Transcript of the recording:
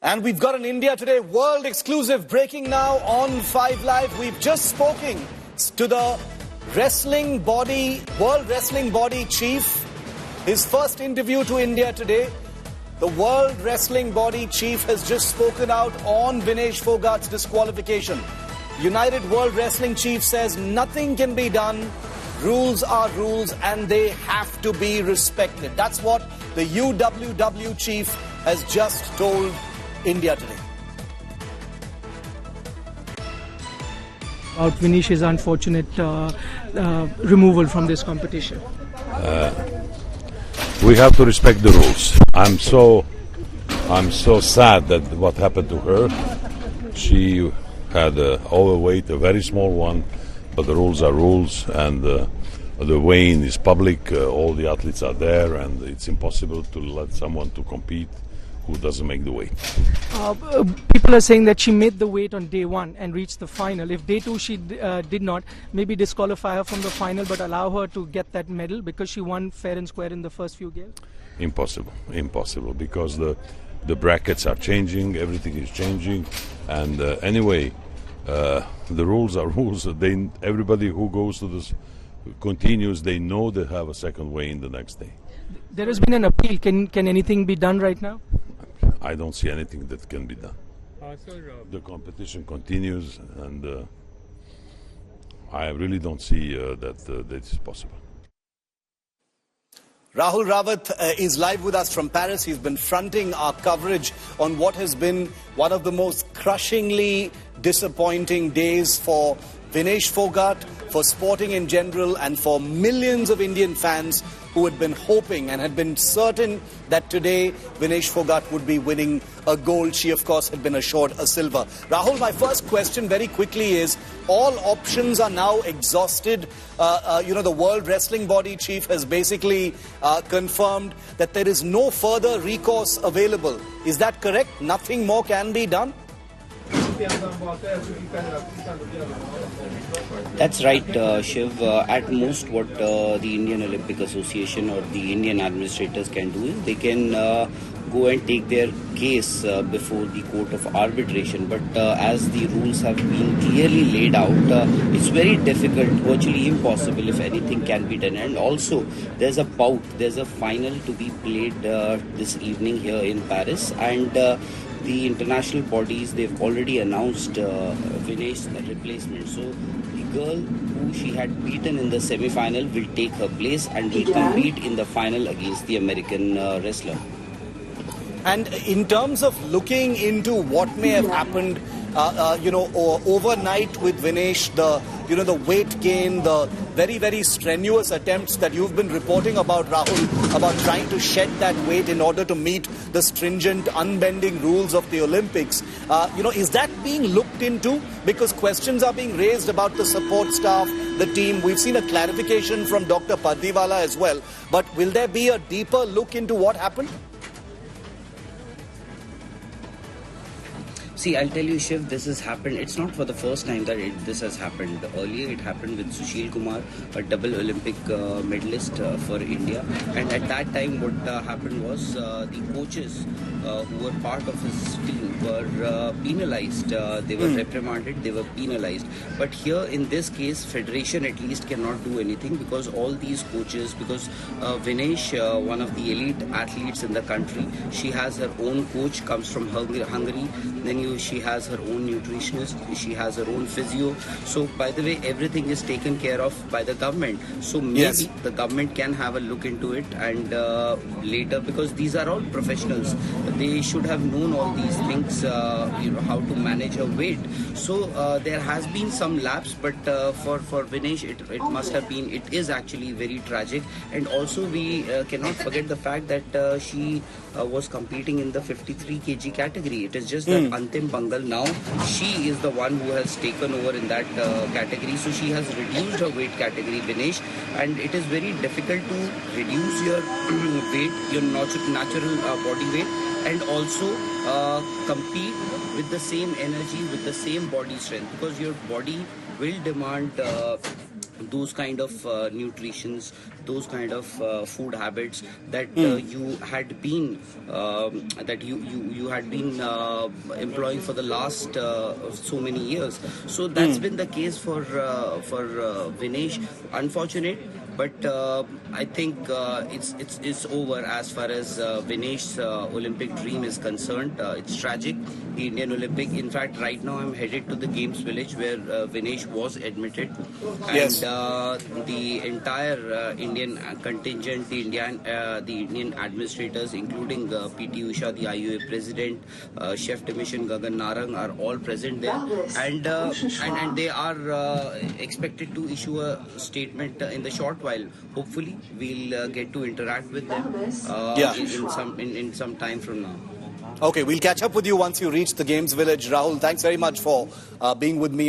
And we've got an India Today world exclusive breaking now on 5 Live. We've just spoken to the World Wrestling Body chief. His first interview to India Today. The World Wrestling Body chief has just spoken out on Vinesh Phogat's disqualification. United World Wrestling chief says nothing can be done. Rules are rules and they have to be respected. That's what the UWW chief has just told India Today. About Vinesh's unfortunate removal from this competition. We have to respect the rules. I'm so sad that what happened to her. She had overweight, a very small one, but the rules are rules, and the weighing is public. All the athletes are there, and it's impossible to let someone to compete who doesn't make the weight. People are saying that she made the weight on day 1 and reached the final. If day 2 she did not, maybe disqualify her from the final but allow her to get that medal because she won fair and square in the first few games? Impossible, because the brackets are changing, everything is changing, and anyway, the rules are rules. Everybody who goes to this continues, they know they have a second weigh in the next day. There has been an appeal. Can anything be done right now? I don't see anything that can be done. The competition continues, and I really don't see that is possible. Rahul Rawat is live with us from Paris. He's been fronting our coverage on what has been one of the most crushingly disappointing days for Vinesh Phogat, for sporting in general, and for millions of Indian fans who had been hoping and had been certain that today Vinesh Phogat would be winning a gold. She, of course, had been assured a silver. Rahul, my first question very quickly is, all options are now exhausted. The World Wrestling Body chief has basically confirmed that there is no further recourse available. Is that correct? Nothing more can be done? That's right, Shiv. At most, what the Indian Olympic Association or the Indian administrators can do is they can go and take their case before the court of arbitration. But as the rules have been clearly laid out, it's very difficult, virtually impossible if anything can be done. And also, there's a bout, there's a final to be played this evening here in Paris, and the international bodies, they've already announced Vinesh's replacement. So the girl who she had beaten in the semi-final will take her place and will compete in the final against the American wrestler. And in terms of looking into what may have happened, overnight with Vinesh, the weight gain, the very, very strenuous attempts that you've been reporting about, Rahul, about trying to shed that weight in order to meet the stringent, unbending rules of the Olympics. Is that being looked into? Because questions are being raised about the support staff, the team. We've seen a clarification from Dr. Pardiwala as well. But will there be a deeper look into what happened? See, I'll tell you, Shiv, this has happened. It's not for the first time that this has happened. Earlier, it happened with Sushil Kumar, a double Olympic medalist for India. And at that time, what happened was the coaches who were part of his team were penalized. They were reprimanded, they were penalized. But here, in this case, Federation at least cannot do anything because all these coaches, because Vinesh, one of the elite athletes in the country, she has her own coach, comes from Hungary. Then she has her own nutritionist, she has her own physio. So, by the way, everything is taken care of by the government. So, maybe the government can have a look into it, and later, because these are all professionals, they should have known all these things, how to manage her weight. So, there has been some lapse, but for Vinesh, it must have been, it is actually very tragic. And also, we cannot forget the fact that she was competing in the 53 kg category. It is just that Antim Bangal now, she is the one who has taken over in that category. So she has reduced her weight category, Vinesh, and it is very difficult to reduce your weight, your natural body weight, and also compete with the same energy, with the same body strength, because your body will demand those kind of nutritions, those kind of food habits that you had been employing for the last so many years. So that's been the case for Vinesh. Unfortunate, but I think it's over as far as Vinesh's Olympic dream is concerned. It's tragic. The Indian Olympic. In fact, right now I'm headed to the Games Village where Vinesh was admitted, Yes. and the entire Indian contingent, the Indian administrators, including PT Usha, the IOA president, Chef de Mission Gagan Narang, are all present there, and they are expected to issue a statement in the short while. Hopefully, we'll get to interact with them in some time from now. Okay, we'll catch up with you once you reach the Games Village. Rahul, thanks very much for being with me